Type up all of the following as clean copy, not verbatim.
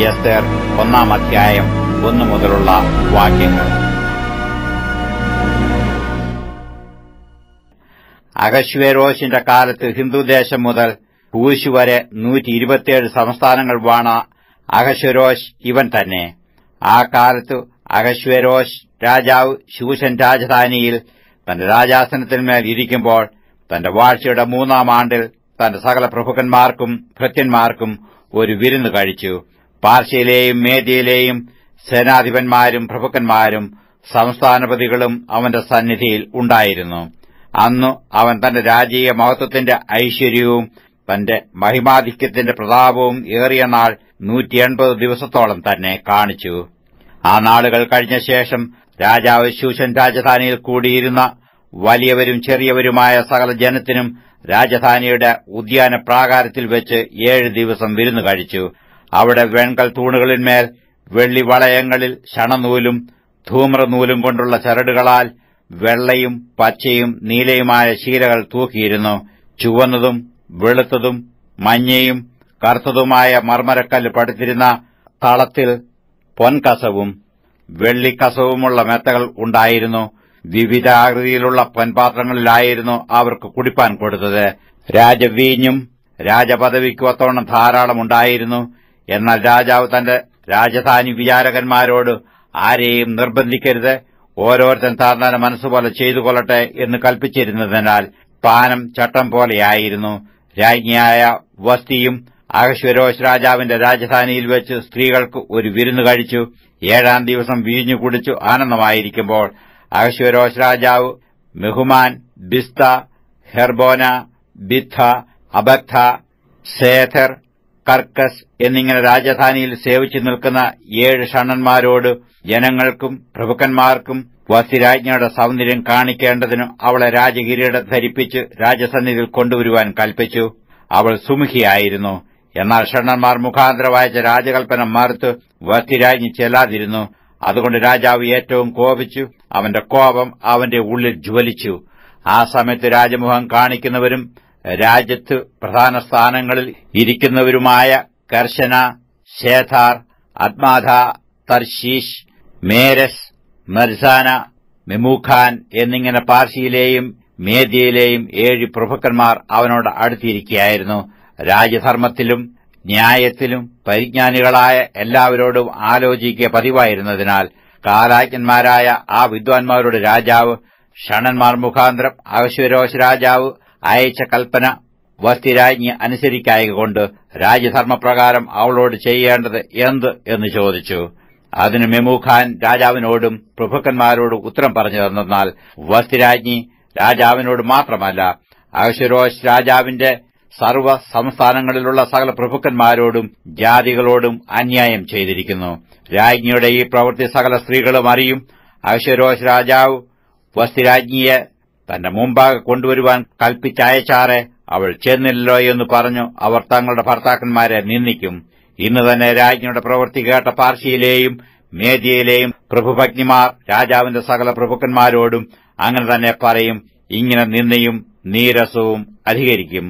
എസ്തേർ 1 അധ്യായം 1 മുതലുള്ള വാക്യങ്ങൾ. അഹശ്വേരോശിന്റെ കാലത്ത് ഹിന്ദുദേശം മുതൽ കൂശ് വരെ 127 സംസ്ഥാനങ്ങൾ വാണ അഹശ്വേരോശ് ഇവൻ തന്നെ. ആ കാലത്ത് അഹശ്വേരോശ് രാജാവ് ശൂശൻ രാജധാനിയിൽ തന്റെ രാജാസനത്തിന്മേൽ ഇരിക്കുമ്പോൾ തന്റെ വാഴ്ചയുടെ 3-ാം ആണ്ടിൽ തന്റെ സകല പ്രഭുക്കന്മാർക്കും ഭൃത്യന്മാർക്കും ഒരു വിരുന്ന് കഴിച്ചു. പാർശ്യയിലെയും മേദ്യയിലെയും സേനാധിപന്മാരും പ്രഭുക്കന്മാരും സംസ്ഥാനപതികളും അവന്റെ സന്നിധിയിൽ ഉണ്ടായിരുന്നു. അന്നു അവൻ തന്റെ രാജീയ മഹത്വത്തിന്റെ ഐശ്വര്യവും തന്റെ മഹിമാധിക്യത്തിന്റെ പ്രതാപവും ഏറിയ നാൾ 180 ദിവസത്തോളം തന്നെ കാണിച്ചു. ആ നാളുകൾ കഴിഞ്ഞ ശേഷം രാജാവ് ശൂശൻ രാജധാനിയിൽ കൂടിയിരുന്ന വലിയവരും ചെറിയവരുമായ സകല ജനത്തിനും രാജധാനിയുടെ ഉദ്യാന പ്രാകാരത്തിൽ വെച്ച് 7 ദിവസം വിരുന്ന് കഴിച്ചു. അവിടെ വെൺകൽ തൂണുകളിന്മേൽ വെള്ളി വളയങ്ങളിൽ ശണനൂലും ധൂമ്രനൂലും കൊണ്ടുള്ള ചരടുകളാൽ വെള്ളയും പച്ചയും നീലയുമായ ശീലകൾ തൂക്കിയിരുന്നു. ചുവന്നതും വെളുത്തതും മഞ്ഞയും കറുത്തതുമായ മർമരക്കല്ല് പടുത്തിരുന്ന തളത്തിൽ പൊൻകസവും വെള്ളിക്കസവുമുള്ള മെത്തകൾ ഉണ്ടായിരുന്നു. വിവിധ ആകൃതിയിലുള്ള പൊൻപാത്രങ്ങളിലായിരുന്നു അവർക്ക് കുടിപ്പാൻ കൊടുത്തത്. രാജവീഞ്ഞും രാജപദവിക്ക് ഒത്തവണ്ണം ധാരാളം ഉണ്ടായിരുന്നു. എന്നാൽ രാജാവ് തന്റെ രാജധാനി വിചാരകന്മാരോട് ആരെയും നിർബന്ധിക്കരുത്, ഓരോരുത്തൻ താൻ മനസ്സുപോലെ ചെയ്തു കൊള്ളട്ടെ എന്ന് കൽപ്പിച്ചിരുന്നതിനാൽ പാനം ചട്ടം പോലെയായിരുന്നു. രാജ്ഞിയായ വസ്തിയും അഹശ്വേരോശ് രാജാവിന്റെ രാജധാനിയിൽ വെച്ച് സ്ത്രീകൾക്ക് ഒരു വിരുന്ന് കഴിച്ചു. 7-ാം ദിവസം വീഞ്ഞു കുടിച്ചു ആനന്ദമായിരിക്കുമ്പോൾ അഹശ്വേരോശ് രാജാവ് മെഹുമാൻ, ബിസ്ത, ഹെർബോന, ബിദ്ധ, അബഗ്ധ, സേഥർ, കർക്കസ് എന്നിങ്ങനെ രാജധാനിയിൽ സേവിച്ചു നിൽക്കുന്ന 7 ഷണ്ഡന്മാരോട് ജനങ്ങൾക്കും പ്രഭുക്കന്മാർക്കും വസ്തിരാജ്ഞിയുടെ സൗന്ദര്യം കാണിക്കേണ്ടതിനു അവളെ രാജകിരീടം ധരിപ്പിച്ച് രാജസന്നിധിയിൽ കൊണ്ടുവരുവാൻ കൽപ്പിച്ചു. അവൾ സുമുഖിയായിരുന്നു. എന്നാൽ ഷണ്ഡന്മാർ മുഖാന്തരം അയച്ച രാജകൽപ്പന മറുത്ത് വസ്തിരാജ്ഞി ചെല്ലാതിരുന്നു. അതുകൊണ്ട് രാജാവ് ഏറ്റവും കോപിച്ചു. അവന്റെ കോപം അവന്റെ ഉള്ളിൽ ജ്വലിച്ചു. ആ സമയത്ത് രാജമുഖം കാണിക്കുന്നവരും രാജ്യത്ത് പ്രധാന സ്ഥാനങ്ങളിൽ ഇരിക്കുന്നവരുമായ കർശന, ശേഥാർ, അദ്മാഥ, തർശീഷ്, മേരസ്, മർസാന, മെമൂഖാൻ എന്നിങ്ങനെ പാർശ്യയിലെയും മേദ്യയിലെയും 7 പ്രഭുക്കന്മാർ അവനോട് അടുത്തിരിക്കുകയായിരുന്നു. രാജധർമ്മത്തിലും ന്യായത്തിലും പരിജ്ഞാനികളായ എല്ലാവരോടും ആലോചിക്കുക പതിവായിരുന്നതിനാൽ കാലാജ്ഞന്മാരായ ആ വിദ്വാൻമാരോട് രാജാവ് ഷണ്ഡന്മാർ മുഖാന്തരം അഹശ്വേരോശ് രാജാവ് അയച്ച കൽപ്പന വസ്തിരാജ്ഞി അനുസരിക്കായകൊണ്ട് രാജധർമ്മപ്രകാരം അവളോട് ചെയ്യേണ്ടത് എന്ത് എന്ന് ചോദിച്ചു. അതിന് മെമൂഖാൻ രാജാവിനോടും പ്രഭുക്കന്മാരോടും ഉത്തരം പറഞ്ഞു തന്നാൽ വസ്തിരാജ്ഞി രാജാവിനോട് മാത്രമല്ല അഹശ്വേരോശ് രാജാവിന്റെ സർവ്വ സംസ്ഥാനങ്ങളിലുള്ള സകല പ്രഭുക്കന്മാരോടും ജാതികളോടും അന്യായം ചെയ്തിരിക്കുന്നു. രാജ്ഞിയുടെ ഈ പ്രവൃത്തി സകല സ്ത്രീകളും അറിയും. അഹശ്വേരോശ് രാജാവ് വസ്തിരാജ്ഞിയെ തന്റെ മുമ്പാകെ കൊണ്ടുവരുവാൻ കൽപ്പിച്ചയച്ചാറെ അവൾ ചെന്നില്ലല്ലോ എന്ന് പറഞ്ഞു അവർ തങ്ങളുടെ ഭർത്താക്കന്മാരെ നിന്ദിക്കും. ഇന്ന് തന്നെ രാജ്ഞിയുടെ പ്രവൃത്തി കേട്ട പാർശ്യയിലെയും മേദ്യയിലെയും പ്രഭുഭഗ്നിമാർ രാജാവിന്റെ സകല പ്രഭുക്കന്മാരോടും അങ്ങനെ തന്നെ പറയും. ഇങ്ങനെ നിന്ദയും നീരസവും അധികരിക്കും.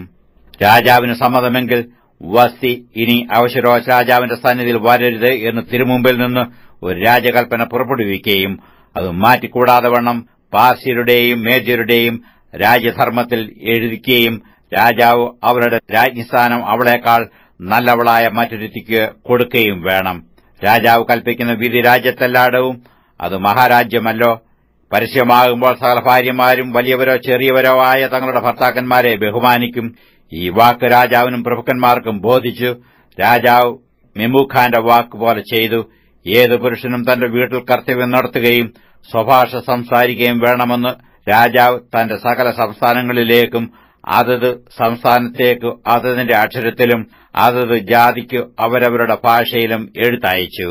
രാജാവിന് സമ്മതമെങ്കിൽ വസ്തി ഇനി അഹശ്വേരോശ് രാജാവിന്റെ സന്നിധിയിൽ വരരുത് എന്ന് തിരുമുമ്പിൽ നിന്ന് ഒരു രാജകൽപ്പന പുറപ്പെടുവിക്കുകയും അത് മാറ്റിക്കൂടാതെ വണ്ണം പാർശ്യരുടെയും മേദ്യരുടെയും രാജ്യധർമ്മത്തിൽ എഴുതിക്കുകയും രാജാവ് അവരുടെ രാജ്ഞിസ്ഥാനം അവളേക്കാൾ നല്ലവളായ മറ്റൊരുത്തിക്ക് കൊടുക്കുകയും വേണം. രാജാവ് കൽപ്പിക്കുന്ന വിധി രാജ്യത്തെല്ലായിടവും അത് മഹാരാജ്യമല്ലോ. പരസ്യമാകുമ്പോൾ സകല ഭാര്യമാരും വലിയവരോ ചെറിയവരോ ആയ തങ്ങളുടെ ഭർത്താക്കന്മാരെ ബഹുമാനിക്കും. ഈ വാക്ക് രാജാവിനും പ്രഭുക്കന്മാർക്കും ബോധിച്ചു. രാജാവ് മെമൂഖാന്റെ വാക്കുപോലെ ചെയ്തു. ഏതു പുരുഷനും തന്റെ വീട്ടിൽ കർത്തവ്യം നടത്തുകയും സ്വഭാഷ സംസാരിക്കുകയും വേണമെന്ന് രാജാവ് തന്റെ സകല സംസ്ഥാനങ്ങളിലേക്കും അതത് സംസ്ഥാനത്തേക്ക് അതതിന്റെ അക്ഷരത്തിലും അതത് ജാതിക്ക് അവരവരുടെ ഭാഷയിലും എഴുത്തയച്ചു.